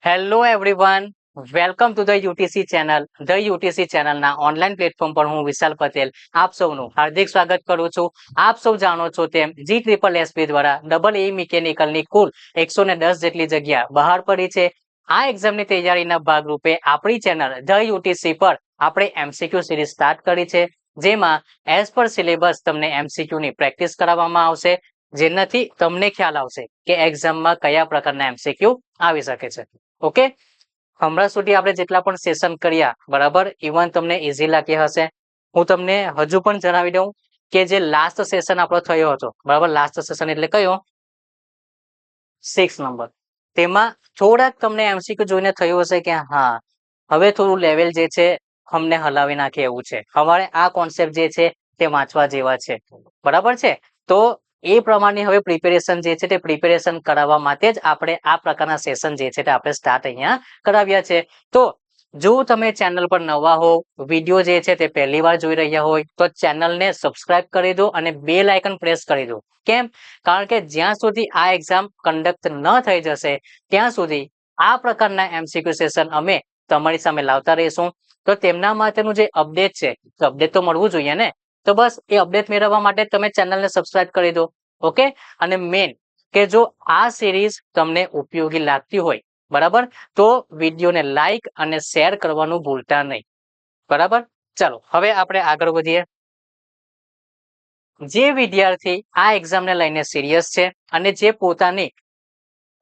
Hello everyone, welcome to the UTC channel. The UTC ચેનલના online platform પર હું વિશાલ પટેલ આપ સૌનું હાર્દિક સ્વાગત કરું છું. આપ સૌ જાણો છો તેમ G SSSB દ્વારા ડબલ એ મિકેનિકલની કુલ 110 જેટલી જગ્યા બહાર પડી છે. આ એક્ઝામની તૈયારીના ભાગરૂપે આપણી ચેનલ ધ યુટીસી પર આપણે એમસીક્યુ સિરીઝ સ્ટાર્ટ કરી છે, જેમાં એઝ પર સિલેબસ તમને એમસીક્યુની પ્રેક્ટિસ કરાવવામાં આવશે, જેનાથી તમને ખ્યાલ આવશે કે એક્ઝામમાં કયા પ્રકારના એમસીક્યુ આવી શકે છે. ઓકે, હમણાં સુધી આપણે જેટલા પણ સેશન કર્યા, બરાબર, ઇવન તમને ઈઝી લાગ્યા હશે. હું તમને હજુ પણ જણાવી દઉં કે જે લાસ્ટ સેશન આપણો થયો હતો, બરાબર, લાસ્ટ સેશન એટલે કયો? 6 નંબર. તેમાં થોડાક તમને એમસીક્યુ જોઈને થયું હશે કે હા, હવે થોડું લેવલ જે છે અમને હલાવી નાખે એવું છે. અમારે આ કોન્સેપ્ટ જે છે તે વાંચવા જેવા છે, બરાબર છે. તો એ પ્રમાણે હવે પ્રિપેરેશન જે છે તે પ્રિપેરેશન કરાવવા માટે જ આપણે આ પ્રકારના સેશન જે છે તે આપણે સ્ટાર્ટ અહીંયા કરાવ્યા છે. તો જો તમે ચેનલ પર નવા હો, વિડીયો જે છે તે પહેલી વાર જોઈ રહ્યા હોય, તો ચેનલને સબસ્ક્રાઇબ કરી દો અને બેલ આઇકન પ્રેસ કરી દો. કેમ? કારણ કે જ્યાં સુધી આ એક્ઝામ કન્ડક્ટ ન થઈ જશે ત્યાં સુધી આ પ્રકારના એમસીક્યુ સેશન અમે તમારી સામે લાવતા રહીશું. તો તેમના માટેનું જે અપડેટ છે, તો અપડેટ તો મળવું જોઈએ ને. તો બસ એ અપડેટ મેળવવા માટે તમે ચેનલને સબસ્ક્રાઇબ કરી દો. ઓકે, અને મેન કે જો આ સિરીઝ તમને ઉપયોગી લાગતી હોય, બરાબર, તો વિડીયોને લાઈક અને શેર કરવાનું ભૂલતા નહીં. બરાબર, ચાલો હવે આપણે આગળ વધીએ. જે વિદ્યાર્થી આ એક્ઝામને લઈને સિરિયસ છે અને જે પોતાની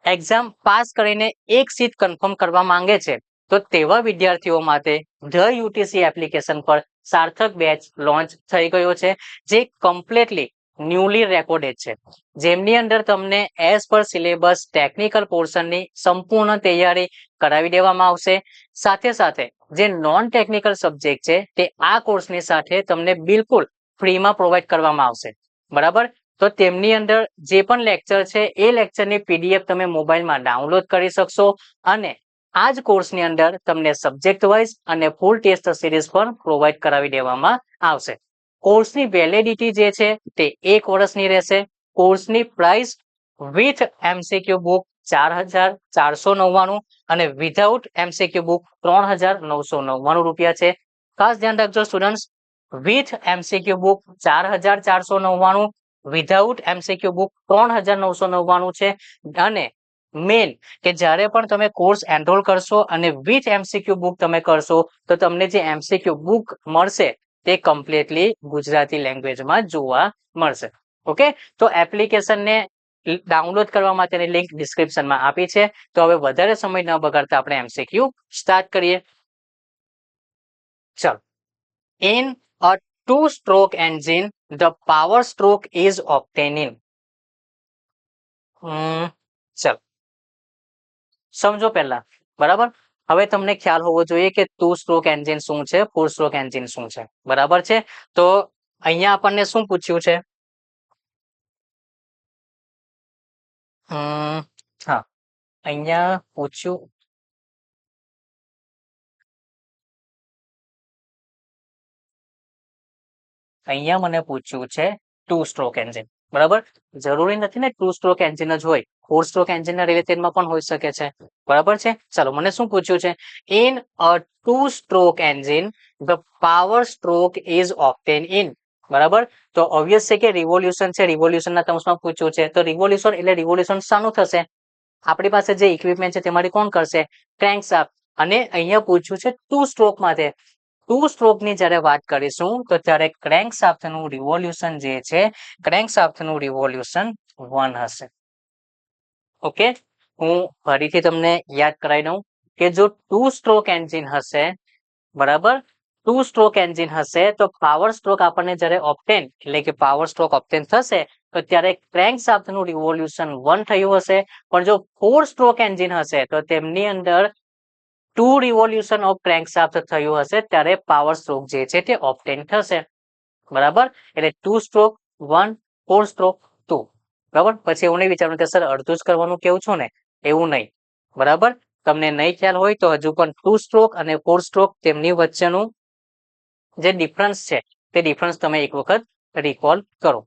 એક્ઝામ પાસ કરીને એક સીટ કન્ફર્મ કરવા માંગે છે, તો તેવા વિદ્યાર્થીઓ માટે ધ યુટીસી એપ્લિકેશન પર સાર્થક બેચ લોન્ચ થઈ ગયો છે, જે કમ્પ્લીટલી ન્યુલી રેકોર્ડેડ છે, જેમની અંદર તમને એઝ પર સિલેબસ ટેકનિકલ પોર્શનની સંપૂર્ણ તૈયારી કરાવી દેવામાં આવશે. સાથે સાથે જે નોન ટેકનિકલ સબ્જેક્ટ છે તે આ કોર્સની સાથે તમને બિલકુલ ફ્રીમાં પ્રોવાઈડ કરવામાં આવશે. બરાબર, તો તેમની અંદર જે પણ લેક્ચર છે એ લેક્ચરની પીડીએફ તમે મોબાઈલમાં ડાઉનલોડ કરી શકશો અને આ જ કોર્સની અંદર તમને સબ્જેક્ટ વાઇઝ અને ફૂલ ટેસ્ટ સિરીઝ પણ પ્રોવાઈડ કરાવી દેવામાં આવશે. કોર્સની વેલિડિટી જે છે તે 1 વર્ષની રહેશે. કોર્સની પ્રાઇસ વિથ એમસીક્યુ બુક 4,499 અને વિધાઉટ એમસીક્યુ બુક 3,999 રૂપિયા છે. ખાસ ધ્યાન રાખજો students, with MCQ book 4,499, without MCQ book 3,999 છે. અને મેન કે જ્યારે પણ તમે કોર્સ એનરોલ કરશો અને વિથ એમસીક્યુ બુક તમે કરશો, તો તમને જે એમસીક્યુ બુક મળશે તે કમ્પ્લીટલી ગુજરાતી લેંગ્વેજમાં જોવા મળશે. ઓકે, તો એપ્લિકેશનને ડાઉનલોડ કરવા માટેની લિંક ડિસ્ક્રિપ્શનમાં આપી છે. તો હવે વધારે સમય ન બગાડતા આપણે એમસીક્યુ સ્ટાર્ટ કરીએ. ચલો, in a two-stroke engine, the power stroke is obtaining. ચલો સમજો પહેલા, બરાબર. હવે તમને ખ્યાલ હોવો જોઈએ કે 2-stroke એન્જિન શું છે, 4-stroke એન્જિન શું છે, બરાબર છે. તો અહીંયા આપણને શું પૂછ્યું છે? હા, અહીંયા પૂછ્યું, અહીંયા મને પૂછ્યું છે 2-stroke એન્જિન, બરાબર. જરૂરી નથી ને 2-stroke એન્જિન જ હોય, 4-stroke એન્જિનના રિલેટેડમાં પણ હોઈ શકે છે, બરાબર છે. ચાલો, મને શું પૂછ્યું છે? In a 2-stroke engine the power stroke is obtain in, બરાબર. તો ઓબ્વિયસ છે કે રિવોલ્યુશન છે, રિવોલ્યુશનના ટર્મ્સમાં પૂછ્યું છે. તો રિવોલ્યુશન એટલે રિવોલ્યુશન શાનું થશે? આપણી પાસે જે ઇક્વિપમેન્ટ છે તેમાંથી કોણ કરશે? ક્રેન્કશાફ્ટ. અને અહીંયા પૂછ્યું છે 2-stroke માટે. 2-strokeની જ્યારે વાત કરીશું તો ત્યારે ક્રેન્કશાફ્ટનું રિવોલ્યુશન જે છે, ક્રેન્કશાફ્ટનું રિવોલ્યુશન 1 હશે. ઓકે, હું ફરીથી તમને યાદ કરાવી દઉં કે જો 2-stroke એન્જિન હશે, બરાબર, 2-stroke એન્જિન હશે તો પાવર સ્ટ્રોક આપણને જ્યારે ઓબ્ટેન એટલે કે પાવર સ્ટ્રોક ઓબ્ટેન થશે તો ત્યારે ક્રેન્કશાફ્ટનું રિવોલ્યુશન 1 થયું હશે. પણ જો 4-stroke એન્જિન હશે તો તેમની અંદર 2 રિવોલ્યુશન ઓફ ક્રેન્કશાફ્ટ થયું હશે, ત્યારે પાવર સ્ટ્રોક જે છે તે ઓબ્ટેન થશે. બરાબર, એટલે 2-stroke 1, 4-stroke 2. બરાબર, પછી એવું નહીં વિચારવાનું કે સર અડધું જ કરવાનું કેવું છો ને, એવું નહીં. બરાબર, તમને નહીં ખ્યાલ હોય તો હજુ પણ 2-stroke અને 4-stroke તેમની વચ્ચેનું જે ડિફરન્સ છે તે ડિફરન્સ તમે એક વખત રિકોલ કરો.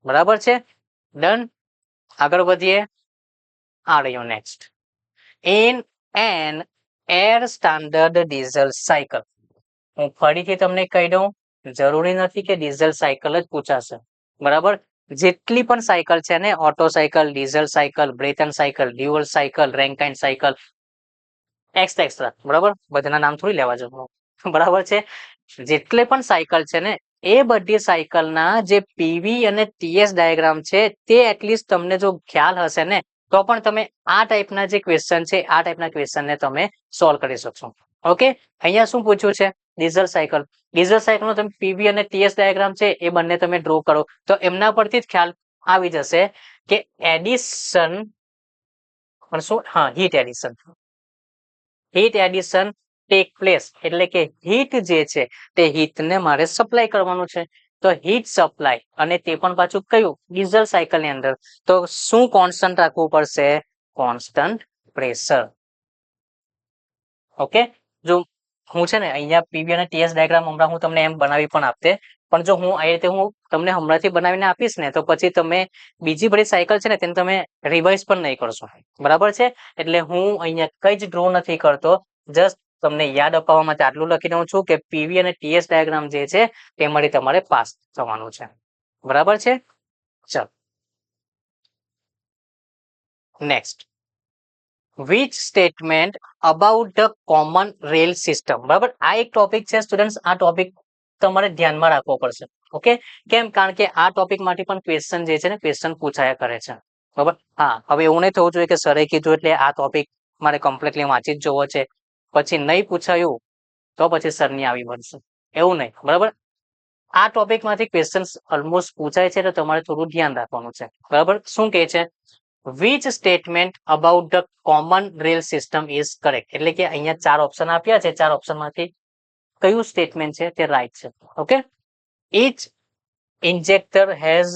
બરાબર છે, ડન. આગળ વધીએ. આ રહ્યો next. In an air standard diesel cycle. હું ફરીથી તમને કહી દઉં, જરૂરી નથી કે ડીઝલ સાયકલ જ પૂછાશે, બરાબર. જેટલી પણ સાયકલ છે ને, auto cycle, diesel cycle, Bretton cycle, dual cycle, Rankine cycle, extra, બરાબર. બધાના નામ થોડી લેવા જવું, બરાબર છે. જેટલી પણ સાયકલ છે ને, એ બધી સાયકલના જે પીવી અને ટીએસ ડાયાગ્રામ છે, તે એટલીસ્ટ તમને જો ખ્યાલ હશે ને, તો પણ તમે આ ટાઈપના જે ક્વેશ્ચન છે, આ ટાઈપના ક્વેશ્ચનને તમે સોલ્વ કરી શકશો. ઓકે, અહીંયા શું પૂછ્યું છે? Diesel cycle. ડીઝલ સાયકલનો તમે પીવી અને ટીએસ ડાયાગ્રામ છે, એ બંને તમે ડ્રો કરો, તો એમના પરથી જ ખ્યાલ આવી જશે કે એડિશન, પણ શું? હા, હીટ એડિશન ટેક પ્લેસ, એટલે કે હીટ જે છે તે હીટને મારે સપ્લાય કરવાનું છે. તો હીટ સપ્લાય, અને તે પણ પાછું કયું? ડીઝલ સાયકલની અંદર. તો શું કોન્સ્ટન્ટ રાખવું પડશે? Constant pressure. ઓકે, જો હું છે ને અહીંયા પીવી અને ટીએસ ડાયાગ્રામ હમણાં હું તમને એમ બનાવી પણ આપતે, પણ જો હું આ રીતે હું તમને હમણાંથી બનાવીને આપીશ ને, તો પછી તમે બીજી બધી સાયકલ છે ને તેને તમે રિવાઇઝ પણ નહીં કરશો, બરાબર છે. એટલે હું અહીંયા કઈ જ ડ્રો નથી કરતો, જસ્ટ તમને યાદ અપાવવા માટે આટલું લખી દઉં છું કે પીવી અને ટીએસ ડાયાગ્રામ જે છે તેમાંથી તમારે પાસ થવાનું છે, બરાબર છે. ચાલો, next. Which statement about the common rail system. બરાબર, આ એક ટોપિક છે સ્ટુડન્ટ્સ, આ ટોપિક તમારે ધ્યાનમાં રાખવો પડશે. ઓકે, કેમ? કારણ કે આ ટોપિક માંથી પણ ક્વેશ્ચન જે છે ને, ક્વેશ્ચન પૂછાયા કરે છે, બરાબર. હા, હવે એવું નહીં થવું જોઈએ કે સરે કીધું એટલે આ ટોપિક મારે કમ્પ્લીટલી વાંચી જ જોવો છે, પછી નહીં પૂછાયું તો પછી સરની આવી બનશે, એવું નહીં, બરાબર. આ ટોપિક માંથી ક્વેશ્ચન ઓલમોસ્ટ પૂછાય છે, તો તમારે થોડું ધ્યાન રાખવાનું છે, બરાબર. શું કહે છે? Which statement about the common rail system is correct. એટલે કે અહીંયા ચાર ઓપ્શન આપ્યા છે, ચાર ઓપ્શનમાંથી કયું સ્ટેટમેન્ટ છે તે રાઈટ છે. Okay, each injector has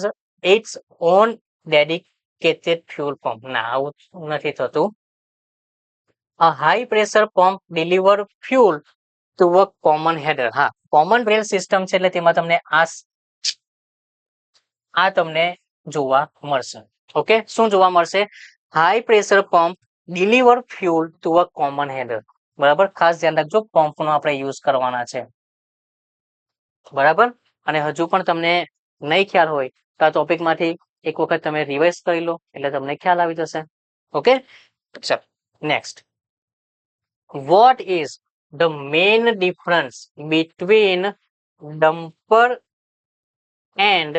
its own dedicated fuel pump. ના, આવું નથી થતું. A high pressure pump deliver fuel to a common header. હા, કોમન રેલ સિસ્ટમ છે એટલે તેમાં તમને આ તમને જોવા મળશે. ઓકે, શું જોવા મળશે? High pressure pump deliver fuel to a common header. બરાબર, ખાસ ધ્યાન રાખજો, પંપનો આપણે યુઝ કરવાના છે, બરાબર. અને હજુ પણ તમને નહીં ખ્યાલ હોય તો આ ટોપિક માંથી એક વખત તમે રિવાઇઝ કરી લો, એટલે તમને ખ્યાલ આવી જશે. ઓકે, ચલો, next. Vote is the main difference between dumper and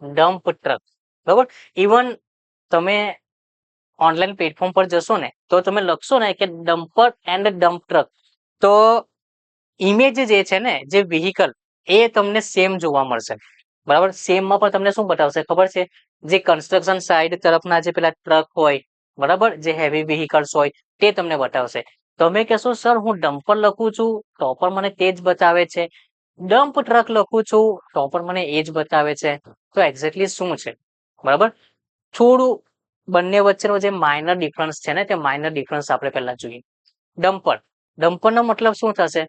dump truck? બરાબર, ઇવન તમે ઓનલાઈન પ્લેટફોર્મ પર જશો ને, તો તમે લખશો ને કે ડમ્પર એન્ડ ડમ્પ ટ્રક, તો ઇમેજ જે છે ને, જે વ્હીકલ, એ તમને સેમ જોવા મળશે, બરાબર. સેમમાં પણ તમને શું બતાવશે ખબર છે? જે કન્સ્ટ્રક્શન સાઇડ તરફના જે પેલા ટ્રક હોય, બરાબર, જે હેવી વ્હીકલ્સ હોય, તે તમને બતાવશે. તમે કહેશો સર હું ડમ્પર લખું છું તો પણ મને તે જ બતાવે છે, ડમ્પ ટ્રક લખું છું તો પણ મને એ જ બતાવે છે. તો એક્ઝેક્ટલી શું છે? બરાબર, થોડું બંને વચ્ચેનો જે માઇનર ડિફરન્સ છે ને, તે માઇનર ડિફરન્સ આપણે પહેલા જોઈએ. ડમ્પર, ડમ્પરનો મતલબ શું થશે?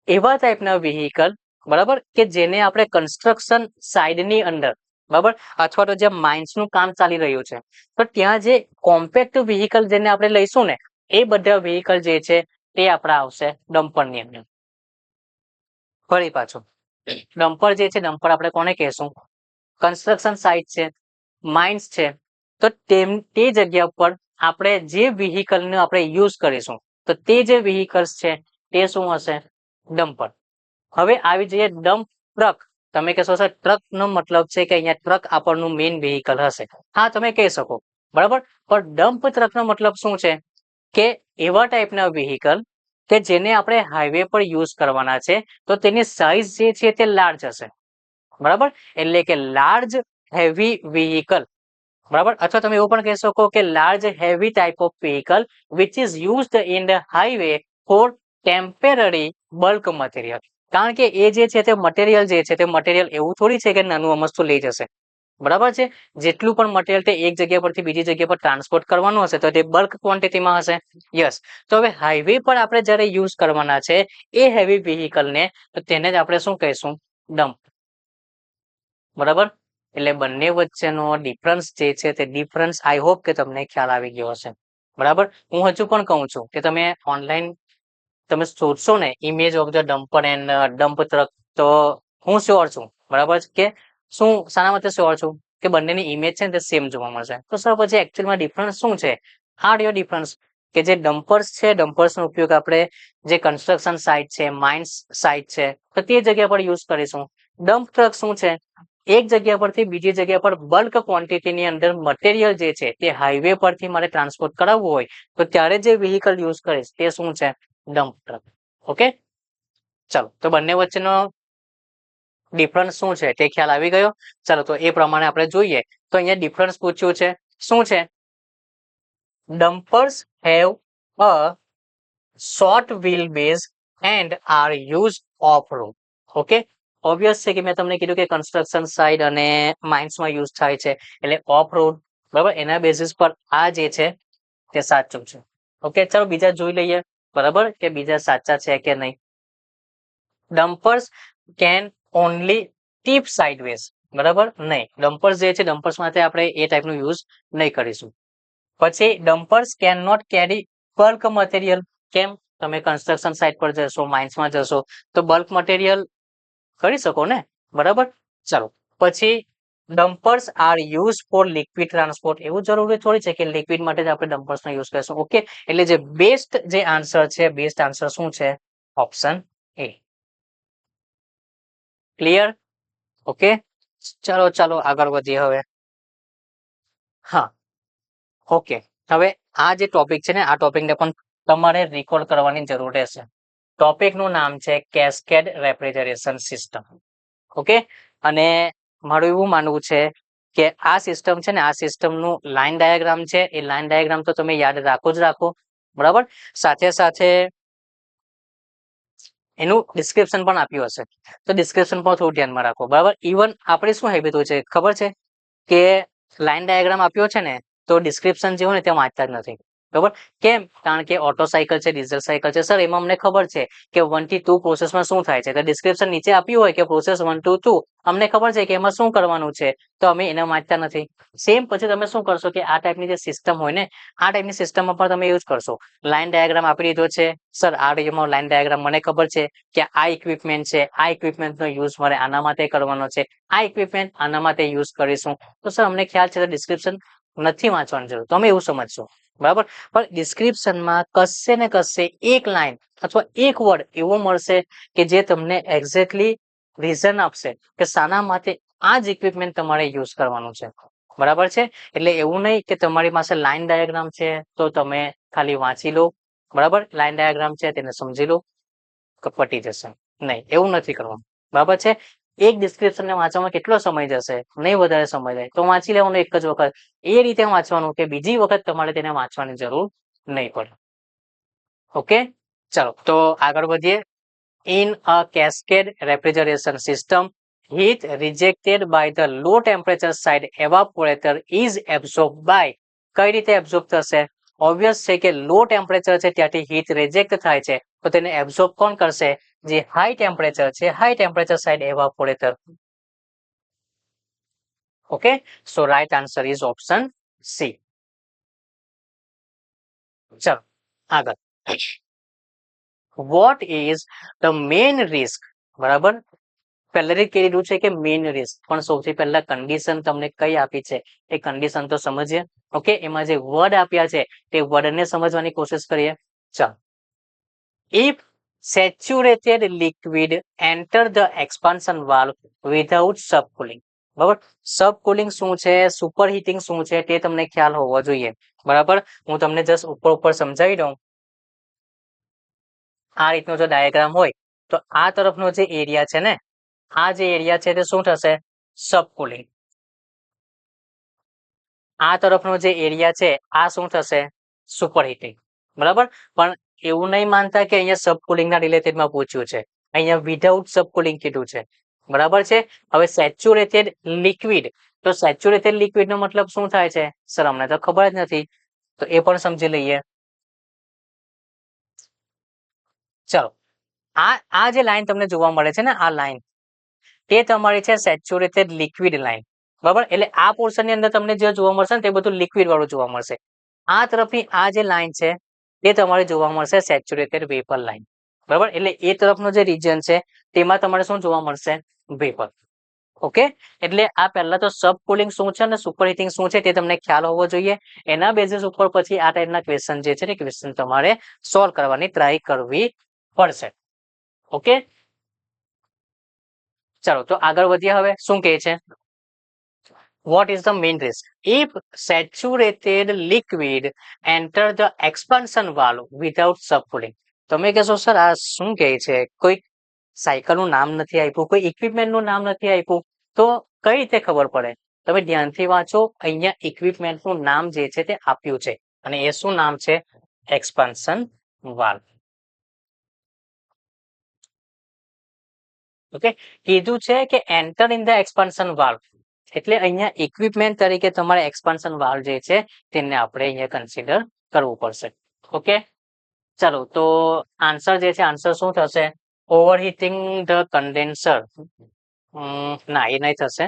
એવા ટાઈપના વ્હીકલ, બરાબર, કે જેને આપણે કન્સ્ટ્રક્શન સાઇડની અંદર, બરાબર, અથવા તો જે માઇન્સનું કામ ચાલી રહ્યું છે, તો ત્યાં જે કોમ્પેક્ટ વ્હીકલ જેને આપણે લઈશું ને, એ બધા વ્હીકલ જે છે તે આપણા આવશે ડમ્પરની અંદર. ફરી પાછું, ડમ્પર જે છે, ડમ્પર આપણે કોને કહેશું? કન્સ્ટ્રક્શન સાઇટ છે, માઇન્સ છે, તો તે જગ્યા પર આપણે જે વ્હીકલને આપણે યુઝ કરીશું, તો તે જે વ્હીકલ્સ છે તે શું હશે? ડમ્પર. હવે આવી જઈએ ડમ્પ ટ્રક. તમે કહેશો સર ટ્રક નો મતલબ છે કે અહીંયા ટ્રક આપણનું મેઇન વ્હીકલ હશે. હા, તમે કહી શકો, બરાબર, પણ ડમ્પ ટ્રક નો મતલબ શું છે? કે એવા ટાઈપના વ્હીકલ કે જેને આપણે હાઈવે પર યુઝ કરવાના છે, તો તેની સાઇઝ જે છે તે લાર્જ હશે, બરાબર. એટલે કે લાર્જ હેવી વ્હીકલ, બરાબર. અથવા તમે એવું પણ કહી શકો કે large heavy type of vehicle which is used in the highway for temporary bulk material. કારણ કે એ જે છે તે મટીરિયલ જે છે, તે મટીરિયલ એવું થોડી છે કે નાનું અમસ્તું લઈ જશે, બરાબર છે. જેટલું પણ મટીરિયલ તે એક જગ્યા પરથી બીજી જગ્યા પર ટ્રાન્સપોર્ટ કરવાનું હશે, તો તે બલ્ક ક્વોન્ટિટીમાં હશે. યસ, તો હવે હાઈવે પર આપણે જ્યારે યુઝ કરવાના છે એ હેવી વ્હીકલને, તો તેને જ આપણે શું કહીશું? ડમ્પ, બરાબર. એટલે બંને વચ્ચેનો ડિફરન્સ જે છે તે ડિફરન્સ આઈ હોપ કે તમને ખ્યાલ આવી ગયો હશે. બરાબર. હું હજુ પણ કહું છું કે તમે ઓનલાઈન તમે શોધશો ને image of the dumper and dump truck, તો હું શ્યોર છું બરાબર કે શું શાના માટે શ્યોર છું કે બંનેની ઇમેજ છે ને તે સેમ જોવા મળશે. તો સર પછી એકચ્યુઅલમાં ડિફરન્સ શું છે? આ રહ્યો ડિફરન્સ કે જે ડમ્પર્સ છે, ડમ્પર્સનો ઉપયોગ આપણે જે કન્સ્ટ્રક્શન સાઇટ છે, માઇન્સ સાઇટ છે, તો તે જગ્યા પર યુઝ કરીશું. ડમ્પ ટ્રક શું છે? એક જગ્યા પરથી બીજી જગ્યા પર બલ્ક ક્વોન્ટિટીની અંદર મટીરિયલ જે છે તે હાઈવે પરથી મારે ટ્રાન્સપોર્ટ કરાવવું હોય તો ત્યારે જે વ્હીકલ યુઝ કરીશ તે શું છે? Dump truck. ઓકે, ચાલો તો બંને વચ્ચેનો ડિફરન્સ શું છે તે ખ્યાલ આવી ગયો. ચાલો તો એ પ્રમાણે આપણે જોઈએ. તો અહીંયા ડિફરન્સ પૂછ્યું છે, શું છે? Dumpers have a short wheel base and are use off road. Okay, obvious છે કે મેં તમને કીધું કે કન્સ્ટ્રક્શન સાઇટ અને માઇન્સમાં યુઝ થાય છે એટલે ઓફ રોડ, બરાબર. એના બેઝિસ પર આ જે છે તે સાચું છે. ઓકે, ચાલો બીજા જોઈ લઈએ બરાબર કે બીજા સાચા છે કે નહીં. ડમ્પર્સ કેન ઓનલી ટીપ સાઇડવેઝ, બરાબર. નહીં, ડમ્પર્સ જે છે ડમ્પર્સ માટે આપણે એ ટાઈપનું યુઝ નહીં કરીશું. પછી dumpers can not carry bulk material. કેમ? તમે કન્સ્ટ્રક્શન સાઇટ પર જશો, માઇન્સમાં જશો તો બલ્ક મટીરિયલ કરી શકો ને, બરાબર. ચાલો પછી dumpers are use for liquid transport. એવું જરૂરી થોડી છે કે લિક્વિડ માટે જ આપણે ડમ્પર્સનો યુઝ કરીશું. ઓકે, એટલે જે બેસ્ટ જે આન્સર છે, બેસ્ટ આન્સર શું છે? Option A. ક્લિયર? ઓકે, ચાલો આગળ વધીએ હવે. હા, ઓકે, હવે આ જે ટોપિક છે ને આ ટોપિકને પણ તમારે રિકોલ કરવાની જરૂર રહેશે. ટોપિકનું નામ છે કેસ્કેડ રેફ્રિજરેશન સિસ્ટમ. ઓકે, અને મારું એવું માનવું છે કે આ સિસ્ટમ છે ને આ સિસ્ટમનું લાઈન ડાયાગ્રામ છે એ લાઈન ડાયાગ્રામ તો તમે યાદ રાખો જ રાખો, બરાબર. સાથે સાથે એનું ડિસ્ક્રિપ્શન પણ આપ્યું હશે તો ડિસ્ક્રિપ્શન પણ થોડું ધ્યાનમાં રાખો, બરાબર. ઇવન આપણે શું હેબિટ હોય છે ખબર છે કે લાઈન ડાયાગ્રામ આપ્યો છે ને તો ડિસ્ક્રિપ્શન જે હોય ને તે વાંચતા જ નથી, બરાબર. કેમ? કારણ કે ઓટો સાયકલ છે, ડીઝલ સાયકલ છે, સર એમાં અમને ખબર છે કે 1 થી 2 પ્રોસેસમાં શું થાય છે, તો ડિસ્ક્રિપ્શન નીચે આપ્યું હોય કે પ્રોસેસ 1 to 2 અમને ખબર છે કે એમાં શું કરવાનું છે તો અમે એને વાંચતા નથી. સેમ પછી તમે શું કરશો કે આ ટાઈપની જે સિસ્ટમ હોય ને આ ટાઈપની સિસ્ટમમાં પણ તમે યુઝ કરશો. લાઈન ડાયાગ્રામ આપી દીધો છે, સર આ રહ્યોમાં લાઈન ડાયાગ્રામ મને ખબર છે કે આ ઇક્વિપમેન્ટ છે, આ ઇક્વિપમેન્ટનો યુઝ મારે આના માટે કરવાનો છે, આ ઇક્વિપમેન્ટ આના માટે યુઝ કરીશું. તો સર અમને ખ્યાલ છે તો ડિસ્ક્રિપ્શન નથી વાંચવાની જરૂર, તો અમે એવું સમજશો, બરાબર. પણ ડિસ્ક્રિપ્શનમાં કશે ને કશે એક લાઈન અથવા એક વર્ડ એવો મળશે કે જે તમને એક્ઝેક્ટલી રીઝન આપશે કે શાના માટે આ જ ઇક્વિપમેન્ટ તમારે યુઝ કરવાનું છે, બરાબર છે. એટલે એવું નહીં કે તમારી પાસે લાઈન ડાયાગ્રામ છે તો તમે ખાલી વાંચી લો, બરાબર. લાઈન ડાયાગ્રામ છે તેને સમજી લો પટી જશે, નહીં, એવું નથી કરવાનું, બરાબર છે. એક ડિસ્ક્રિપ્શનને વાંચવામાં કેટલો સમય જશે? નહીં વધારે સમય જાય તો વાંચી લેવાનું એક જ વખત. એ રીતે વાંચવાનું કે બીજી વખત તમારે તેને વાંચવાની જરૂર નહીં પડે. ઓકે, ચાલો તો આગળ વધીએ. In a cascade refrigeration system, heat rejected by the low temperature side evaporator is absorbed by. કઈ રીતે એબ્ઝોર્બ થશે? ઓબ્વિયસ છે કે લો ટેમ્પરેચર છે ત્યાંથી હીટ રિજેક્ટ થાય છે તો તેને એબ્ઝોર્બ કોણ કરશે? જે હાઈ ટેમ્પરેચર છે, high temperature side evaporator. Okay, so right answer is option C. ચલો આગળ. What is the main risk, બરાબર. પહેલેથી કહી દીધું છે કે મેઇન રિસ્ક, પણ સૌથી પહેલા કન્ડિશન તમને કઈ આપી છે એ કન્ડિશન તો સમજીએ. ઓકે, એમાં જે વર્ડ આપ્યા છે તે વર્ડને સમજવાની કોશિશ કરીએ. ચાલો. If saturated liquid enter the expansion valve without subcooling, બરાબર. સબકુલિંગ શું છે, સુપર હીટિંગ શું છે તે તમને ખ્યાલ હોવો જોઈએ, બરાબર. હું તમને જસ્ટ ઉપર સમજાવી દઉં. આ રીતનો જો ડાયાગ્રામ હોય તો આ તરફનો જે એરિયા છે ને આ જે એરિયા છે તે શું થશે? સબકુલિંગ. આ તરફનો જે એરિયા છે આ શું થશે? સુપર હીટિંગ, બરાબર. પણ એવું નહીં માનતા કે અહીંયા સબકુલિંગના રિલેટેડમાં પૂછ્યું છે, અહીંયા વિધાઉટ સબકુલિંગ કીધું છે, બરાબર છે. હવે સેચ્યુરેટેડ લિક્વિડ, તો સેચ્યુરેટેડ લિક્વિડ નો મતલબ શું થાય છે? સર અમને તો ખબર જ નથી, તો એ પણ સમજી લઈએ. ચલો, આ જે લાઈન તમને જોવા મળે છે ને આ લાઈન તે તમારી છે સેચ્યુરેટેડ લિક્વિડ લાઈન, બરાબર. એટલે આ પોર્શન ની અંદર તમને જે જોવા મળશે ને તે બધું લિક્વિડ વાળું જોવા મળશે. આ તરફની આ જે લાઈન છે એ તમારે જોવા મળશે સેચ્યુરેટેડ વેપર લાઈન, બરાબર. એટલે એ તરફનો જે રીજન છે તેમાં તમારે શું જોવા મળશે? વેપર. ઓકે, એટલે આ પહેલા તો સબ કુલિંગ શું છે અને સુપર હીટિંગ શું છે તે તમને ખ્યાલ હોવો જોઈએ. એના બેઝિસ ઉપર પછી આ ટાઈપના ક્વેશ્ચન જે છે તે ક્વેશ્ચન તમારે સોલ્વ કરવાની ટ્રાય કરવી પડશે. ઓકે, ચાલો તો આગળ વધીએ. હવે શું કહે છે? What is the main risk if saturated liquid enter the expansion valve without subcooling? તમે કહેશો સર આ શું કહે છે? કોઈ સાયકલનું નામ નથી આપ્યું, કોઈ ઇક્વિપમેન્ટનું નામ નથી આપ્યું, તો કઈ રીતે ખબર પડે? તમે ધ્યાનથી વાંચો. અહીંયા ઇક્વિપમેન્ટનું નામ જે છે તે આપ્યું છે અને એ શું નામ છે? Expansion valve. ઓકે, કીધું છે કે enter in the expansion valve, એટલે અહીંયા ઇક્વિપમેન્ટ તરીકે તમારે એક્સપાન્શન વાલ્વ જે છે તેને આપણે અહીંયા કન્સિડર કરવું પડશે. ઓકે, ચાલો તો આન્સર જે છે, આન્સર શું થશે? ઓવરહીટિંગ ધ કન્ડેન્સર. ના, એ નહીં થશે.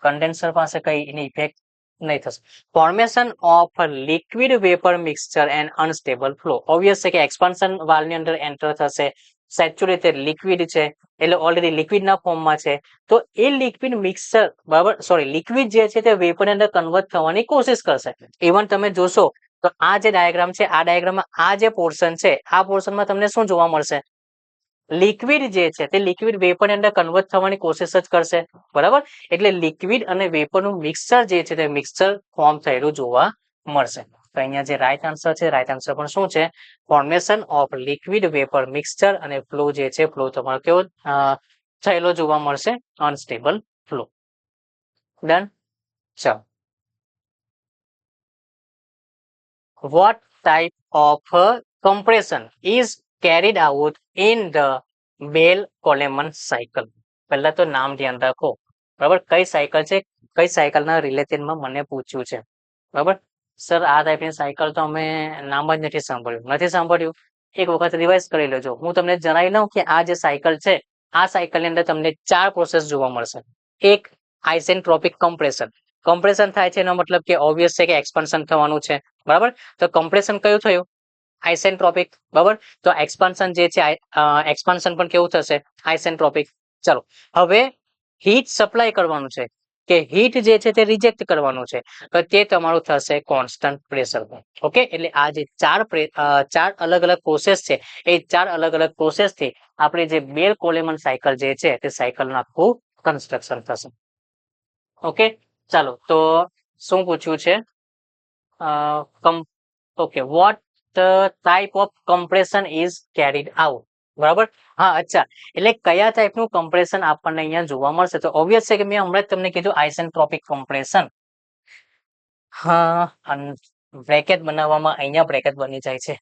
કન્ડેન્સર પાસે કઈ એની ઇફેક્ટ નહીં થશે. Formation of liquid vapour mixture and unstable flow. Obvious છે કે એક્સપાન્શન વાલ્વની અંદર એન્ટર થશે. સેચ્યુરેટેડ લિક્વિડ છે એટલે ઓલરેડી લિક્વિડના ફોર્મમાં છે, તો એ લિક્વિડ મિક્સર, બરાબર, સોરી, લિક્વિડ જે છે તે વેપરની અંદર કન્વર્ટ થવાની કોશિશ કરશે. ઇવન તમે જોશો તો આ જે ડાયાગ્રામ છે, આ ડાયાગ્રામમાં આ જે પોર્શન છે, આ પોર્શનમાં તમને શું જોવા મળશે? લિક્વિડ જે છે તે લિક્વિડ વેપરની અંદર કન્વર્ટ થવાની કોશિશ જ કરશે, બરાબર. એટલે લિક્વિડ અને વેપરનું મિક્સચર જે છે તે મિક્સચર ફોર્મ થયેલું જોવા મળશે. તો અહીંયા જે રાઈટ આન્સર છે, રાઈટ આન્સર પણ શું છે? Formation of liquid vapour mixture અને ફ્લો જે છે, ફ્લો તમારો કેવો થયેલો જોવા મળશે? Unstable flow. ડન. ચાલો, what type of compression is carried out in the Bell-Coleman cycle? પહેલા તો નામ ધ્યાન રાખો, બરાબર. કઈ સાયકલ છે, કઈ સાયકલના રિલેટેડમાં મને પૂછ્યું છે, બરાબર. સર આ ટાઈપની સાયકલ તો અમે નામ જ નથી સાંભળ્યું. એક વખત રિવાઇઝ કરી લેજો. હું તમને જણાવી લઉં કે આ જે સાયકલ છે, આ સાયકલની અંદર તમને 4 પ્રોસેસ જોવા મળશે. એક, આઇસેન્ટ્રોપિક કમ્પ્રેશન. કમ્પ્રેશન થાય છે એનો મતલબ કે ઓબ્વિયસ છે કે એક્સપાન્શન થવાનું છે, બરાબર. તો કમ્પ્રેશન કયું થયું? આઇસેન્ટ્રોપિક, બરાબર. તો એક્સપાન્શન જે છે, એક્સપાન્શન પણ કેવું થશે? આઇસેન્ટ્રોપિક. ચલો, હવે હીટ સપ્લાય કરવાનું છે કે હીટ જે છે તે રિજેક્ટ કરવાનું છે, તો તે તમારું થશે કોન્સ્ટન્ટ પ્રેશર પર. ઓકે, એટલે આ જે ચાર અલગ અલગ પ્રોસેસ છે, એ 4 અલગ અલગ પ્રોસેસ થી આપણે જે બેલ કોલેમન સાયકલ જે છે તે સાયકલનું આખું કન્સ્ટ્રક્શન થશે. ઓકે, ચાલો તો શું પૂછ્યું છે? Okay, what type of compression is carried out, બરાબર. હા, અચ્છા, એટલે કયા ટાઈપનું કમ્પ્રેશન આપણને અહીંયા જોવા મળશે? તો ઓબ્વિયસ છે કે મેં હમણાં જ તમને કીધું આઇસેન્ટ્રોપિક કમ્પ્રેશન. હા, બ્રેકેટ બનાવવામાં અહીંયા બ્રેકેટ બની જાય છે.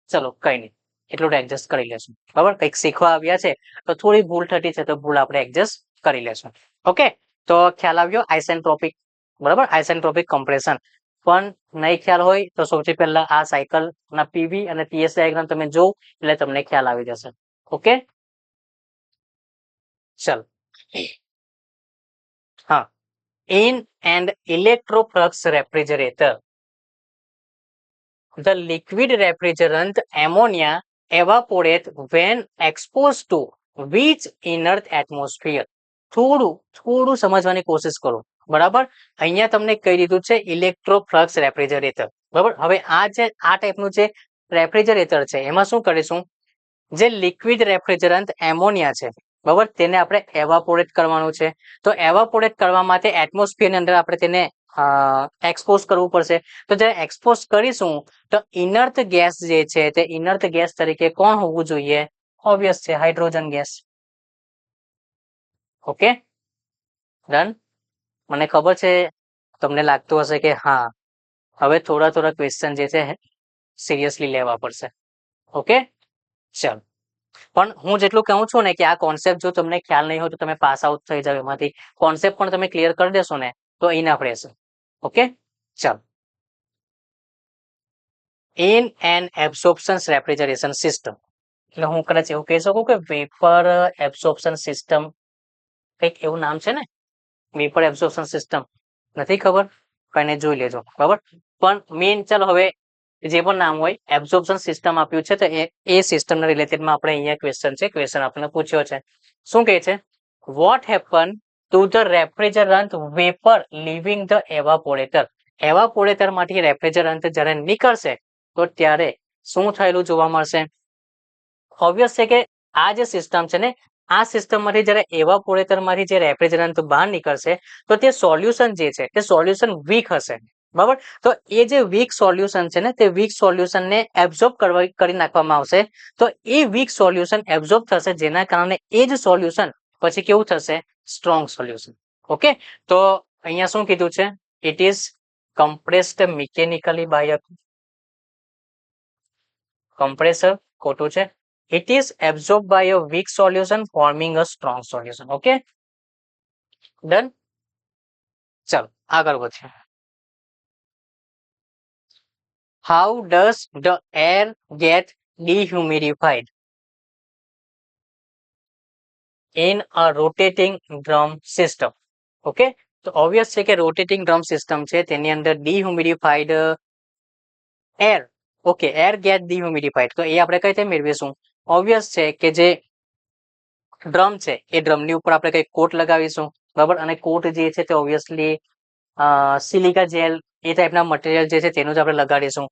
ચલો કઈ નહીં, એટલું એડજસ્ટ કરી લેશું, બરાબર. કંઈક શીખવા આવ્યા છે તો થોડી ભૂલ થતી છે, તો ભૂલ આપણે એડજસ્ટ કરી લેશું. ઓકે, તો ખ્યાલ આવ્યો આઇસેન્ટ્રોપિક, બરાબર. આઇસેન્ટ્રોપિક કમ્પ્રેશન પણ નહીં ખ્યાલ હોય તો સૌથી પહેલા આ સાયકલ ના પીવી અને ટીએસ ડાયાગ્રામ તમે જો એટલે તમને ખ્યાલ આવી જશે. ઓકે, ચલ. હા, in an electroflux refrigerator, the liquid refrigerant ammonia evaporate when exposed to which inert atmosphere? થોડું સમજવાની કોશિશ કરો, બરાબર. અહીંયા તમને કહી દીધું છે ઇલેક્ટ્રોફ્લક્સ રેફ્રિજરેટર, બરાબર. હવે આ ટાઈપનું જે રેફ્રિજરેટર છે એમાં શું કરીશું? જે લિક્વિડ રેફ્રિજરન્ટ એમોનિયા છે, બરાબર, તેને આપણે એવાપોરેટ કરવાનું છે. તો એવાપોરેટ કરવા માટે એટમોસ્ફિયરની અંદર આપણે તેને એક્સપોઝ કરવું પડશે. તો જ્યારે એક્સપોઝ કરીશું તો ઇનર્ટ ગેસ જે છે તે ઇનર્ટ ગેસ તરીકે કોણ હોવું જોઈએ? ઓબ્વિયસ છે, હાઇડ્રોજન ગેસ. Okay, done. મને ખબર છે તમને લાગતું હશે કે હા, હવે થોડા ક્વેશ્ચન જે છે સિરિયસલી લેવા પડશે. ઓકે, ચાલો. પણ હું જેટલું કહું છું ને કે આ કોન્સેપ્ટ જો તમને ખ્યાલ નહીં હોય તો તમે પાસ આઉટ થઈ જાવ એમાંથી. કોન્સેપ્ટ પણ તમે ક્લિયર કરી દેશો ને તો ઇનફ રહેશે. ઓકે, ચાલો. In an absorption refrigeration system, એટલે હું કદાચ એવું કહી શકું કે વેપર એબ્સોર્પ્શન સિસ્ટમ, કંઈક એવું નામ છે ને, વેપર એબ્સોર્પ્શન સિસ્ટમ. નથી ખબર? કઈને જોઈ લેજો બરાબર. પણ મેઇન ચાલો હવે જે પણ નામ હોય એબ્ઝોર્પ્શન સિસ્ટમ આપ્યું છે તો એ સિસ્ટમના રિલેટેડમાં આપણે અહીંયા ક્વેશ્ચન આપણને પૂછ્યો છે. શું કહે છે? What happen to the refrigerant vapour leaving the evaporator? Evaporator માંથી રેફ્રિજરન્ટ જ્યારે નીકળશે તો ત્યારે શું થયેલું જોવા મળશે? ઓબ્વિયસ છે કે આ જે સિસ્ટમ છે ને આ સિસ્ટમમાંથી જ્યારે એવાપોરેટરમાંથી જે રેફ્રિજરન્ટ બહાર નીકળશે તો તે સોલ્યુશન જે છે તે સોલ્યુશન વીક હશે બરાબર. તો એ જે વીક સોલ્યુશન છે ને તે વીક સોલ્યુશનને એબ્ઝોર્બ કરી નાખવામાં આવશે. તો એ વીક સોલ્યુશન એબ્ઝોર્બ થશે જેના કારણે એ જ સોલ્યુશન પછી કેવું થશે? Strong solution. ઓકે, તો અહીંયા શું કીધું છે? It is compressed mechanically by compressor, ખોટું છે. It is absorbed by a weak solution forming a strong solution. Okay, done. ચલો આગળ વધીએ. How does the air get dehumidified? In a rotating drum system. Okay, તો obvious છે કે rotating drum system છે તેની અંદર dehumidified air. Okay, air get dehumidified તો એ આપણે કઈ રીતે મેળવીશું? ઓબ્વિયસ છે કે જે ડ્રમ છે એ ડ્રમની ઉપર આપણે કઈ કોટ લગાવીશું બરાબર. અને કોટ જે છે તે ઓબ્વિયસલી સિલિકા જેલ એ ટાઈપના મટીરિયલ જે છે તેનું જ આપણે લગાડીશું.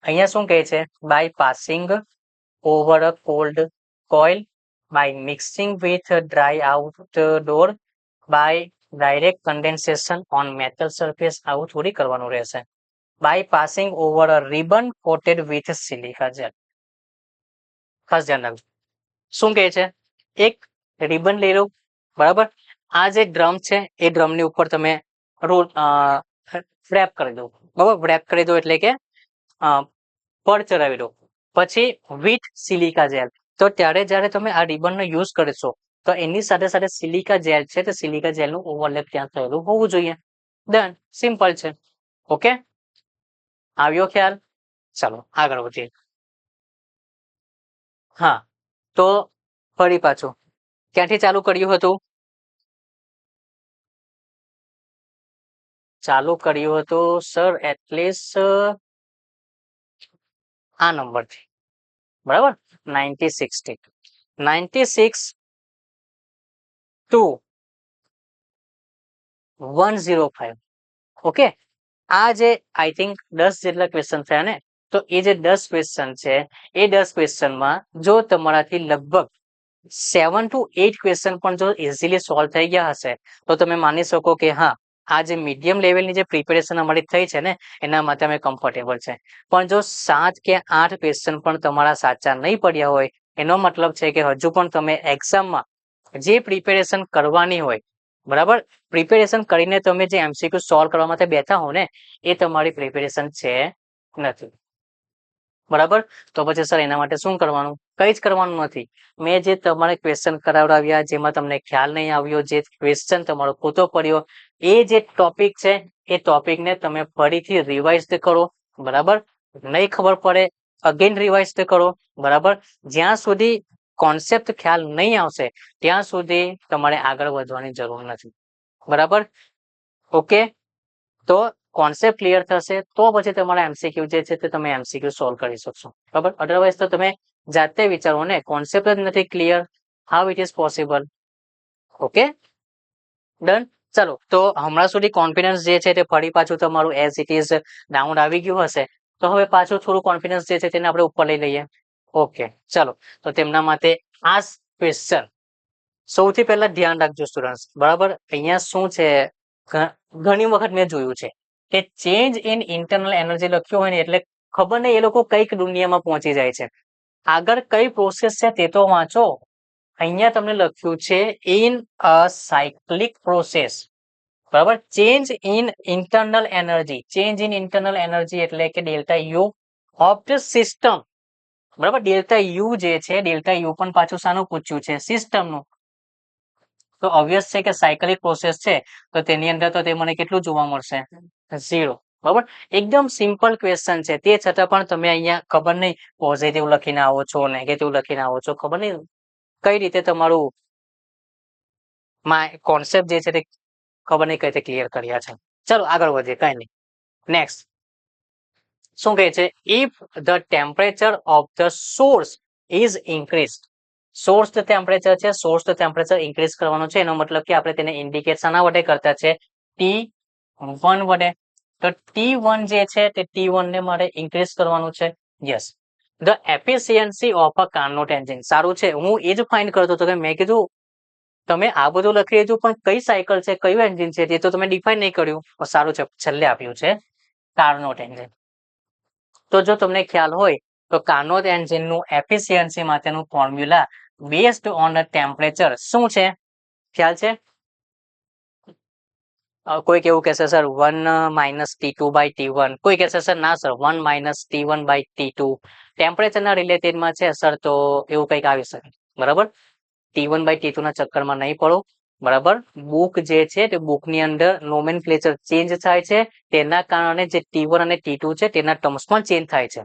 અહીંયા શું કહે છે? By passing over a cold coil, by mixing with dry outdoor, by direct condensation on metal surface. આવું થોડી કરવાનું રહેશે. by passing over a ribbon coated with silica gel. ખાસ ધ્યાન રાખજો. શું કહે છે? એક રિબન લઈ લો બરાબર. આ જે ડ્રમ છે એ ડ્રમની ઉપર તમે રેપ કરી દો બરાબર. રેપ કરી દો એટલે કે પડ ચડાવી દો. પછી વિથ સિલિકા જેલ. તો ત્યારે જ્યારે તમે આ રિબનનો યુઝ કરશો તો એની સાથે સાથે સિલિકા જેલ છે તો સિલિકા જેલનું ઓવરલેપ ત્યાં થયેલું હોવું જોઈએ. ડન, સિમ્પલ છે. ઓકે, આવ્યો ખ્યાલ? ચાલો આગળ વધીએ. હા, તો ફરી પાછું ક્યાંથી ચાલુ કર્યું હતું? ચાલુ કર્યું હતું સર એટલીસ્ટ આ નંબરથી બરાબર. 96 to 105. ઓકે, આ જે આઈ થિંક 10 જેટલા ક્વેશ્ચન થયા ને તો એ જે 10 ક્વેશ્ચન છે એ 10 ક્વેશ્ચનમાં જો તમારાથી લગભગ 7 to 8 ક્વેશ્ચન પણ જો ઇઝીલી સોલ્વ થઈ ગયા હશે તો તમે માની શકો કે હા આ જે મીડિયમ લેવલની જે પ્રિપેરેશન અમારી થઈ છે ને એના માટે અમે કમ્ફર્ટેબલ છે. પણ જો 7 કે 8 ક્વેશ્ચન પણ તમારા સાચા નહીં પડ્યા હોય એનો મતલબ છે કે હજુ પણ તમે એક્ઝામમાં જે પ્રિપેરેશન કરવાની હોય બરાબર, પ્રિપેરેશન કરીને તમે જે MCQ સોલ્વ કરવા માટે બેઠા હો ને એ તમારી પ્રિપેરેશન છે નથી બરાબર. તો પછી સર એના માટે શું કરવાનું? કંઈ જ કરવાનું નથી. મેં જે તમારે ક્વેશ્ચન કરાવડાવ્યા જેમાં તમને ખ્યાલ નહીં આવ્યો, જે ક્વેશ્ચન તમારો ખોટો પડ્યો, એ જે ટોપિક છે એ ટોપિકને તમે ફરીથી રિવાઇઝ કરો બરાબર. નહીં ખબર પડે અગેન રિવાઇઝ કરો બરાબર. જ્યાં સુધી કોન્સેપ્ટ ખ્યાલ નહીં આવશે ત્યાં સુધી તમારે આગળ વધવાની જરૂર નથી બરાબર. ઓકે, તો કોન્સેપ્ટ ક્લિયર થશે તો પછી તમારા MCQ જે છે તે તમે MCQ સોલ્વ કરી શકશો બરાબર. અધરવાઇઝ તો તમે જાતે વિચારો ને, કોન્સેપ્ટ જ નથી clear, how it is possible? Okay, done. ચાલો, તો હમણાં સુધી કોન્ફિડન્સ જે છે તે ફરી પાછું તમારું એઝ ઇટ ઇઝ ડાઉન આવી ગયું હશે તો હવે પાછું થોડું કોન્ફિડન્સ જે છે તેને આપણે ઉપર લઈ લઈએ. ઓકે, ચાલો, તો તેમના માટે આ ક્વેશ્ચન સૌથી પહેલા ધ્યાન રાખજો સ્ટુડન્ટ્સ બરાબર. અહીંયા શું છે ઘણી વખત મેં જોયું છે કે ચેન્જ ઇન ઇન્ટરનલ એનર્જી લખ્યું હોય ને એટલે ખબર નહીં એ લોકો કઈક દુનિયામાં પહોંચી જાય છે. આગળ કઈ પ્રોસેસ છે તે તો વાંચો. અહીંયા તમને લખ્યું છે ઇન અ સાયક્લિક પ્રોસેસ બરાબર. Change in internal energy, change in internal energy એટલે કે delta you of the system બરાબર. ડેલ્ટા યુ જે છે ડેલ્ટા યુ પણ પાછું શાનું પૂછ્યું છે? સિસ્ટમનું. તો ઓબ્વિયસ છે કે સાયકલિક પ્રોસેસ છે તો તેની અંદર તો તે મને કેટલું જોવા મળશે? 0 બરાબર. એકદમ સિમ્પલ ક્વેશ્ચન છે તે છતાં પણ તમે અહીંયા ખબર નહીં પોઝિટિવ લખીને આવો છો, નેગેટિવ લખીને આવો છો, ખબર નહીં કઈ રીતે તમારું કોન્સેપ્ટ જે છે તે ખબર નહીં કઈ રીતે ક્લિયર કર્યા છે. ચલો આગળ વધીએ, કઈ નહીં. નેક્સ્ટ શું કહે છે, if the temperature of the source is increase, source temperature છે, સોર્સ ટેમ્પરેચર ઇન્ક્રીઝ કરવાનું છે, એનો મતલબ કે આપણે તેને ઇન્ડિકેટ શાના વડે કરતા છે, T1 વડે. તો T1 જે છે તે T1 ને મારે ઇન્ક્રીઝ કરવાનું છે. Yes, the efficiency of a Carnot engine. સારું છે, હું એ જ ફાઇન્ડ કરતો હતો કે મેં કીધું તમે આ બધું લખી દીધું પણ કઈ સાયકલ છે, કયું એન્જિન છે તે તો તમે ડિફાઇન નહીં કર્યું. સારું છે, છેલ્લે આપ્યું છે કાર્નોટ એન્જિન. તો જો તમને ખ્યાલ હોય તો કાર્નોટ એન્જિનનું એફિશિયન્સી માટેનું ફોર્મ્યુલા બેઝડ ઓન ટેમ્પરેચર શું છે, ખ્યાલ છે? કોઈ કેવું કહેશે સર 1 - T2/T1, કોઈ કહેશે સર ના સર 1 - T1/T2. ટેમ્પરેચરના રિલેટેડમાં છે સર, તો એવું કંઈક આવી શકે. બરાબર, T1/T2 ના ચક્કરમાં નહીં પડો. બરાબર, બુક જે છે તે બુકની અંદર નોમેનક્લેચર ચેન્જ થાય છે, તેના કારણે જે T1 અને T2 છે તેના ટર્મ્સ પણ ચેન્જ થાય છે.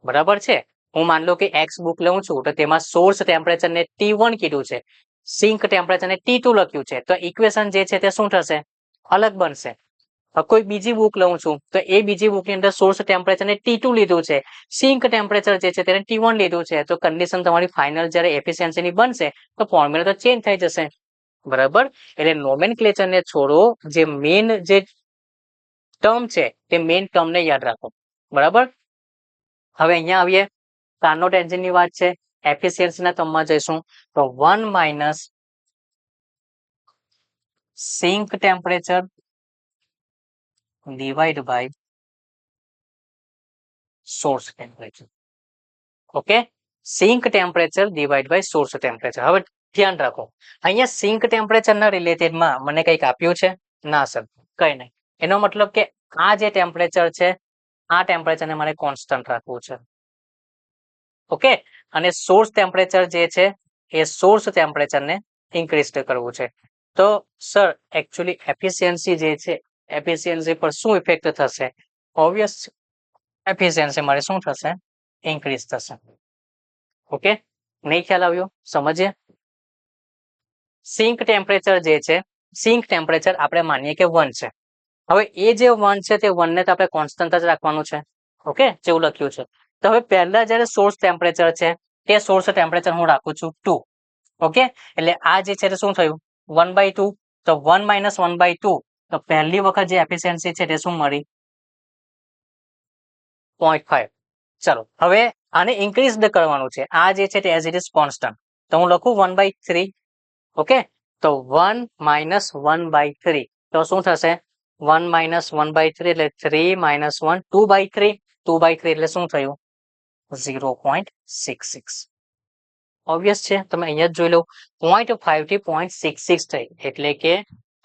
બરાબર છે, હું માન લો કે એક્સ બુક લઉં છું તો તેમાં સોર્સ ટેમ્પરેચર ને T1 કીધું છે, સિંક ટેમ્પરેચર ને T2 લખ્યું છે, તો ઇક્વેશન જે છે તે શું થશે, અલગ બનશે. કોઈ બીજી બુક લઉં છું તો એ બીજી બુકની અંદર સોર્સ ટેમ્પરેચર ને T2 લીધું છે, સિંક ટેમ્પરેચર જે છે તેને T1 લીધું છે, તો કન્ડિશન તમારી ફાઇનલ જ્યારે એફિશિયન્સીની બનશે તો ફોર્મ્યુલા તો ચેન્જ થઈ જશે. બરાબર, એટલે નોમેનક્લેચર ને છોડો, જે મેઇન જે ટર્મ છે તે મેઇન ટર્મને યાદ રાખો. બરાબર, હવે અહીંયા આવીએ, કાર્નોટ એન્જિનની વાત છે, એફિશિયન્સીના ટર્મમાં જઈશું તો 1 - sink temperature divide by source temperature. Okay, sink temperature divide by source temperature. હવે ધ્યાન રાખો, અહીંયા સિંક ટેમ્પરેચરના રિલેટેડમાં મને કંઈક આપ્યું છે, ના સર કઈ નહીં. એનો મતલબ કે આ જે ટેમ્પરેચર છે, આ ટેમ્પરેચરને મારે કોન્સ્ટન્ટ રાખવું છે. ઓકે, અને સોર્સ ટેમ્પરેચર જે છે એ સોર્સ ટેમ્પરેચરને ઇન્ક્રીઝ કરવું છે. તો સર એકચ્યુઅલી એફિશિયન્સી જે છે, એફિશિયન્સી પર શું ઇફેક્ટ થશે, ઓબ્વિયસ એફિશિયન્સી મારે શું થશે, ઇન્ક્રીઝ થશે. ઓકે, નહીં ખ્યાલ આવ્યો, સમજીએ. સિંક ટેમ્પરેચર જે છે, સિંક ટેમ્પરેચર આપણે માનીએ કે 1 છે. હવે એ જે 1 છે તે 1 ને તો આપણે કોન્સ્ટન્ટ જ રાખવાનું છે. ઓકે, જેવું લખ્યું છે. તો હવે પહેલા જ્યારે સોર્સ ટેમ્પરેચર છે તે સોર્સ ટેમ્પરેચર હું રાખું છું 2. ઓકે, એટલે આ જે છે તે શું થયું, 1/2. તો 1 - 1/2, તો પહેલી વખત જે એફિશિયન્સી છે તે શું મળી, 0.5. ચલો, હવે આને ઇન્ક્રીઝ કરવાનું છે, આ જે છે તે એઝ ઇટ ઇઝ કોન્સ્ટન્ટ, તો હું લખું 1/3. ઓકે, તો 1 - 1/3, તો શું થશે, 1 - 1/3 એટલે 3 - 1 2/3. 2/3 એટલે શું થયું, 0.66. ઓબ્વિયસ છે, તમે અહીંયા જ જોઈ લો, 0.5 થી 0.66 થઈ, એટલે કે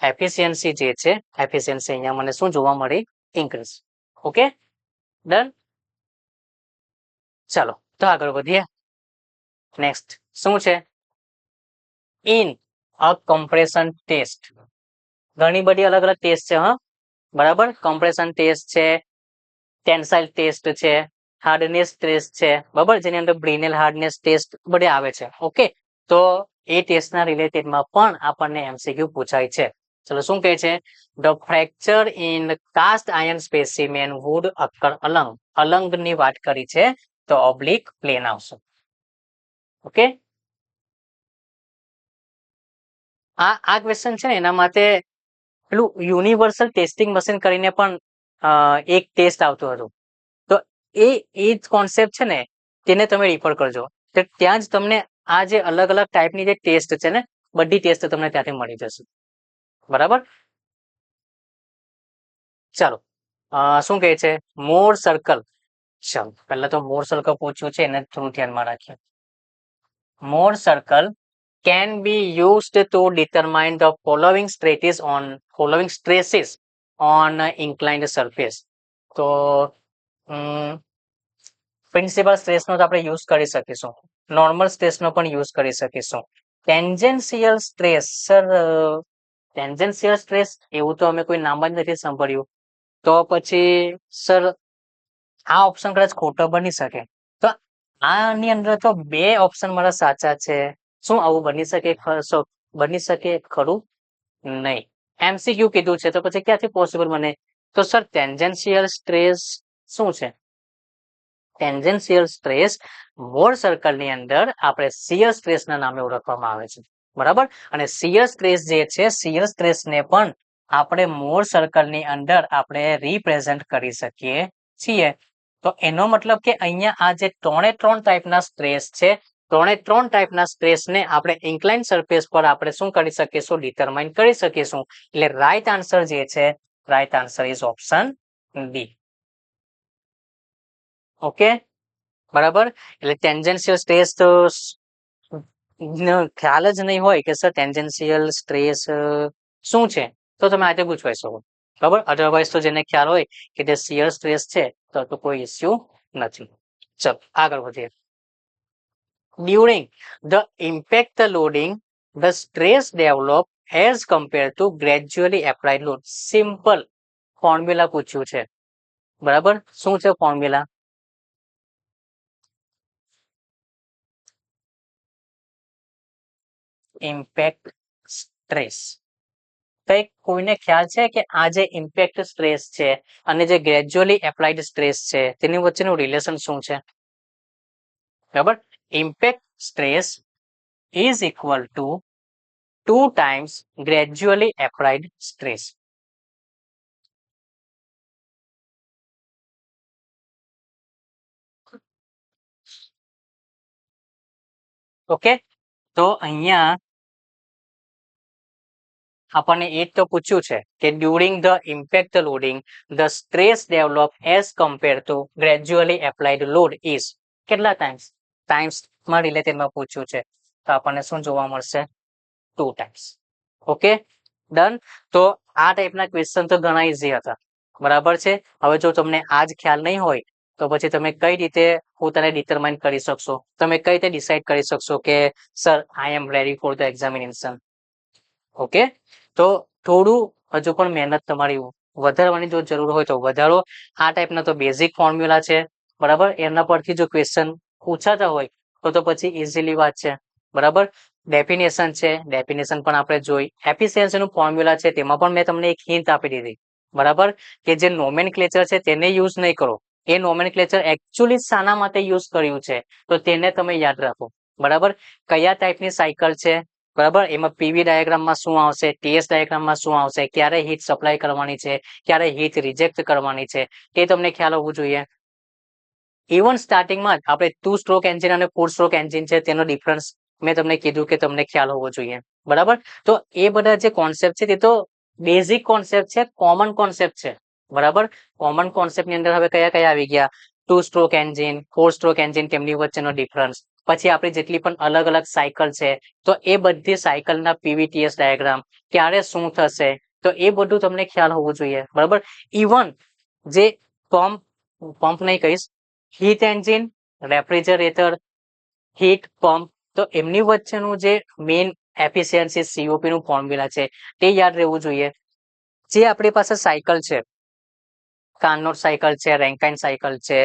એફિશિયન્સી જે છે, એફિશિયન્સી અહીંયા મને શું જોવા મળી, ઇન્ક્રીઝ. Okay, done. ચાલો તો આગળ વધીએ. નેક્સ્ટ શું છે, ઇન અ કમ્પ્રેશન ટેસ્ટ. ઘણી બધી અલગ અલગ ટેસ્ટ છે, હા બરાબર, કમ્પ્રેશન ટેસ્ટ છે, ટેન્સાઇલ ટેસ્ટ છે, હાર્ડનેસ ટેસ્ટ છે, બરાબર, જેની અંદર બ્રિનેલ હાર્ડનેસ ટેસ્ટ બધે આવે છે. ઓકે, તો એ ટેસ્ટના રિલેટેડમાં પણ આપણને એમસીક્યુ પૂછાય છે. ચલો શું કહે છે, the fracture in cast iron specimen would occur along. અલંગની વાત કરી છે તો ઓબ્લિક પ્લેન આવશે. ઓકે, આ ક્વેશ્ચન છે ને એના માટે પેલું યુનિવર્સલ ટેસ્ટિંગ મશીન કરીને પણ એક ટેસ્ટ આવતું હતું, તો એ જ કોન્સેપ્ટ છે ને તેને તમે રિફર કરજો, તો ત્યાં જ તમને આ જે અલગ અલગ ટાઈપની જે ટેસ્ટ છે ને બધી ટેસ્ટ તમને ત્યાંથી મળી જશે. બરાબર, ચાલો શું કહે છે, મોર સર્કલ. ચાલો પહેલા તો મોર સર્કલ પૂછ્યું છે, એને થોડું ધ્યાનમાં રાખીએ. મોર circle can be used to determine the following stresses on inclined surface. તો પ્રિન્સિપલ સ્ટ્રેસનો તો આપણે યુઝ કરી શકીશું, નોર્મલ સ્ટ્રેસનો પણ યુઝ કરી શકીશું. ટેન્જન્શિયલ સ્ટ્રેસ, સર ટેન્જન્શિયલ સ્ટ્રેસ એવું તો અમે કોઈ નામ જ નથી સાંભળ્યું, તો પછી સર આ ઓપ્શન કદાચ ખોટો બની શકે. તો આની અંદર તો બે ઓપ્શન મારા સાચા છે, શું આવું બની શકે, બની શકે ખરું નહીં, એમસીક્યુ કીધું છે તો પછી ક્યાંથી પોસિબલ બને. તો સર ટેન્જન્શિયલ સ્ટ્રેસ શું છે? ટેન્જન્શિયલ સ્ટ્રેસ મોર સર્કલની અંદર આપણે શિયર સ્ટ્રેસના નામે ઓળખવામાં આવે છે, બરાબર. અને શિયર સ્ટ્રેસ જે છે, શિયર સ્ટ્રેસને પણ આપણે મોર સર્કલની અંદર આપણે રિપ્રેઝન્ટ કરી શકીએ છીએ. તો એનો મતલબ કે અહીંયા આ જે 3 ટાઈપના સ્ટ્રેસ છે, 3 ટાઈપના સ્ટ્રેસને આપણે ઇન્ક્લાઇન સરફેસ પર આપણે શું કરી શકીશું? ડિટરમાઇન કરી શકીશું. એટલે રાઈટ આન્સર જે છે, right answer is option D. Okay, બરાબર. એટલે ટેન્જન્શિયલ સ્ટ્રેસ તો ખ્યાલ જ નહીં હોય કે સર ટેન્જન્શિયલ સ્ટ્રેસ શું છે, તો તમે આજે પૂછવાઈ શકો, બરાબર. અધરવાઇઝ તો જેને ખ્યાલ હોય કે તે શિયર સ્ટ્રેસ છે તો કોઈ ઇસ્યુ નથી. ચલો આગળ વધીએ. During the impact loading the stress develop as compare to gradually applied load. Simple formula પૂછ્યું છે, બરાબર. શું છે ફોર્મ્યુલા? Impact stress. કઈ કોઈને ખ્યાલ છે કે આ જે ઇમ્પેક્ટ સ્ટ્રેસ છે અને જે ગ્રેજ્યુઅલી એપ્લાઇડ સ્ટ્રેસ છે તેની વચ્ચેનું રિલેશન શું છે? બરાબર. Impact stress is equal to 2 times gradually applied stress. Okay, તો અહીંયા આપણને એ તો પૂછ્યું છે કે during the impact loading the stress develop as compare to gradually applied load is કેટલા ટાઈમ્સમાં રિલેટેડમાં પૂછ્યું છે, તો આપણને શું જોવા મળશે? 2 times. Okay, done. તો આ ટાઈપના ક્વેશ્ચન તો ઘણા ઇઝી હતા, બરાબર છે. હવે જો તમને આજ ખ્યાલ નહીં હોય તો પછી તમે કઈ રીતે પોતાને ડિટરમાઇન કરી શકશો? તમે કઈ રીતે ડિસાઇડ કરી શકશો કે sir I am ready for the examination? Okay, તો થોડું હજુ પણ મહેનત તમારી વધારવાની જો જરૂર હોય તો વધારો. આ ટાઈપના તો બેઝિક ફોર્મ્યુલા છે, બરાબર. એના પરથી જો ક્વેશ્ચન પૂછાતા હોય તો પછી ઇઝીલી વાત છે, બરાબર. ડેફિનેશન છે, ડેફિનેશન પણ આપણે જોઈ. એફિશિયન્સીનું ફોર્મ્યુલા છે, તેમાં પણ મેં તમને એક હિન્ટ આપી દીધી, બરાબર. કે જે નોમેનક્લેચર છે તેને યુઝ નહીં કરો. એ નોમેનક્લેચર એકચ્યુઅલી શાના માટે યુઝ કર્યું છે તો તેને તમે યાદ રાખો, બરાબર. કયા ટાઈપની સાયકલ છે, બરાબર. એમાં પીવી ડાયાગ્રામમાં શું આવશે, ટીએસ ડાયાગ્રામમાં શું આવશે, ક્યારે હીટ સપ્લાય કરવાની છે, ક્યારે હીટ રિજેક્ટ કરવાની છે, તે તમને ખ્યાલ હોવું જોઈએ. ઇવન સ્ટાર્ટિંગમાં જ આપણે 2 સ્ટ્રોક એન્જિન અને 4 સ્ટ્રોક એન્જિન છે તેનો ડિફરન્સ મેં તમને કીધું કે તમને ખ્યાલ હોવો જોઈએ, બરાબર. તો એ બધા જે કોન્સેપ્ટ છે તે તો બેઝિક કોન્સેપ્ટ છે, કોમન કોન્સેપ્ટ છે, બરાબર. કોમન કોન્સેપ્ટની અંદર હવે કયા કયા આવી ગયા? 2 સ્ટ્રોક એન્જિન, 4 સ્ટ્રોક એન્જિન, તેમની વચ્ચેનો ડિફરન્સ. પછી આપણી જેટલી પણ અલગ અલગ સાયકલ છે તો એ બધી સાયકલના પીવીટીએસ ડાયાગ્રામ ક્યારે શું થશે તો એ બધું તમને ખ્યાલ હોવું જોઈએ, બરાબર. ઇવન જે પંપ નહીં કહીશ, heat engine, refrigerator, heat pump, તો એમની વચ્ચેનું જે મેઇન એફિશિયન્સી સીઓપી નું ફોર્મ્યુલા છે તે યાદ રહેવું જોઈએ. જે આપણી પાસે સાયકલ છે, કાર્નોટ સાયકલ છે, રેન્કાઇન સાયકલ છે,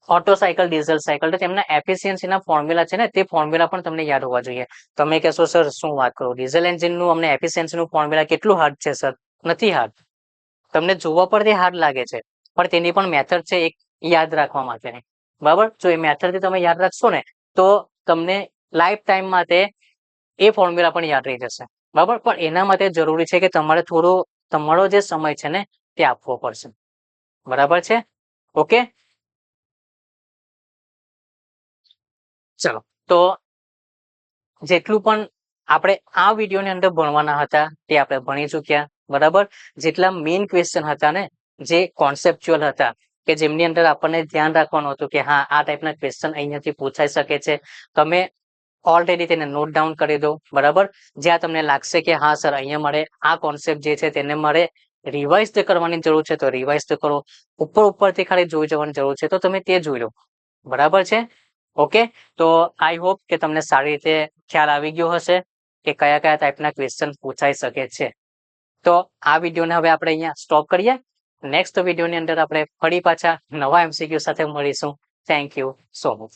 ઓટો સાયકલ, ડીઝલ સાયકલ, તો તેમના એફિશિયન્સીના ફોર્મ્યુલા છે ને તે ફોર્મ્યુલા પણ તમને યાદ હોવા જોઈએ. તમે કહેશો સર શું વાત કરો, ડીઝલ એન્જિનનું અમને એફિશિયન્સીનું ફોર્મ્યુલા કેટલું હાર્ડ છે સર? નથી હાર્ડ. તમને જોવા પરથી હાર્ડ લાગે છે પણ તેની પણ મેથડ છે એક યાદ રાખવા માટેની, બરાબર. જો એ મેથડથી તમે યાદ રાખશો ને તો તમને લાઈફ ટાઈમ માટે એ ફોર્મ્યુલા પણ યાદ રહી જશે, બરાબર. પણ એના માટે જરૂરી છે કે તમારે થોડો તમારો જે સમય છે ને તે આપવો પડશે, બરાબર છે. ઓકે, ચલો. તો જેટલું પણ આપણે આ વિડીયોની અંદર ભણવાના હતા તે આપણે ભણી ચૂક્યા, બરાબર. જેટલા મેઇન ક્વેશ્ચન હતા ને, જે કોન્સેપ્ચ્યુઅલ હતા, કે જેમની અંદર આપણને ધ્યાન રાખવાનું હતું કે હા આ ટાઈપના ક્વેશ્ચન અહીંયાથી પૂછાઈ શકે છે, તમે ઓલરેડી તેને નોટ ડાઉન કરી દો, બરાબર. જ્યાં તમને લાગશે કે હા સર અહીંયા મારે આ કોન્સેપ્ટ જે છે તેને મારે રિવાઇઝ કરવાની જરૂર છે તો રિવાઇઝ કરો. ઉપરથી ખાલી જોઈ જવાની જરૂર છે તો તમે તે જોઈ લો, બરાબર છે. ઓકે, તો આઈ હોપ કે તમને સારી રીતે ખ્યાલ આવી ગયો હશે કે કયા કયા ટાઈપના ક્વેશ્ચન પૂછાઈ શકે છે. તો આ વિડીયોને હવે આપણે અહીંયા સ્ટોપ કરીએ. નેક્સ્ટ વિડીયોની અંદર આપણે ફરી પાછા નવા એમસીક્યુ સાથે મળીશું. Thank you so much.